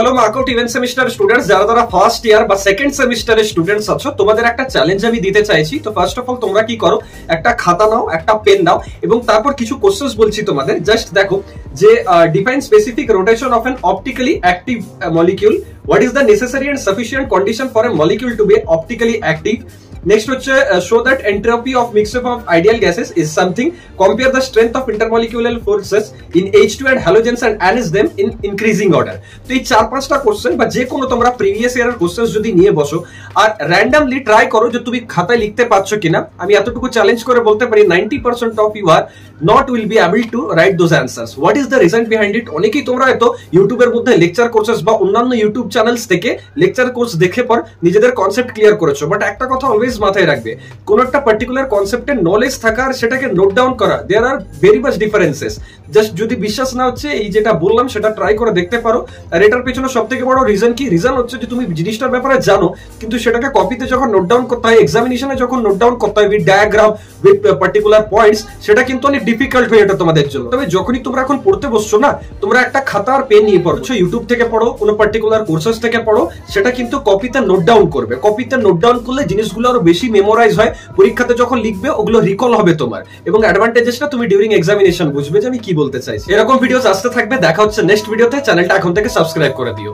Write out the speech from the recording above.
Hello মার্কআউট event semester students, যারা first year বা second সেমিস্টারের স্টুডেন্টস আছো, তোমাদের একটা চ্যালেঞ্জ আমি দিতে চাইছি। তো ফার্স্ট অফ অল তোমরা কি করো, একটা খাতা নাও, একটা পেন নাও এবং তারপর কিছু কোশ্চেন্স বলছি তোমাদের। জাস্ট দেখো যে define specific rotation of an optically active molecule, what is the necessary and sufficient condition for a molecule to be optically active. Next হচ্ছে show that entropy of mixture of ideal gases is something, compare the strength of intermolecular forces in H2 and halogens and arrange them in increasing order। তো এই 4-5টা question বা যে কোনো তোমরা previous ইয়ারের questions যদি নিয়ে বসো আর র্যান্ডমলি ট্রাই করো যে তুমি খাতায় লিখতে পারছো কিনা। আমি এতটুকু চ্যালেঞ্জ করে বলতে পারি 90% of you are not will be able to write those answers. What is the reason behind it? অনেকেই তোমরা হয়তো ইউটিউবের মধ্যে লেকচার কোর্সেস বা অন্যান্য ইউটিউব চ্যানেলস থেকে লেকচার কোর্স দেখে পর নিজেদের কনসেপ্ট ক্লিয়ার করেছো, বাট একটা কথা অলওয়েজ মাথায় রাখবে, কোন একটা পার্টিকুলার কনসেপ্টের নলেজ থাকা আর সেটাকে নোট ডাউন করা, there are very much differences. Just যদি বিশ্বাস না হচ্ছে এই যেটা বললাম সেটা ট্রাই করে দেখতে পারো। আর এটার পেছনে সব থেকে বড় রিজন কি? রিজন হচ্ছে যে তুমি জিনিসটার ব্যাপারে জানো কিন্তু সেটাকে কপিতে যখন নোট ডাউন করতে হয়, এক্সামিনেশনে যখন নোট ডাউন করতে হয় with diagram, with particular points, সেটা কিন্তু অনেক ডিফিকাল্ট হয়ে এটা তোমাদের জন্য। তবে যখনই তোমরা এখন পড়তে বসছো না, তোমরা একটা খাতা আর পেন নিয়ে পড়ছো, ইউটিউব থেকে পড়ো, কোনো পার্টিকুলার কোর্সেস থেকে পড়ো, সেটা কিন্তু কপিতে নোট ডাউন করবে। কপিতে নোট ডাউন করলে জিনিসগুলো আরো বেশি মেমোরাইজ হয়, পরীক্ষাতে যখন লিখবে ওগুলো রিকল হবে তোমার, এবং অ্যাডভান্টেজেসটা তুমি ডিউরিং এক্সামিনেশন বুঝবে যে আমি কি বলতে চাইছি। এরকম ভিডিওস আসতে থাকবে, দেখা হচ্ছে নেক্সট ভিডিওতে। চ্যানেলটা এখন থেকে সাবস্ক্রাইব করে দিও।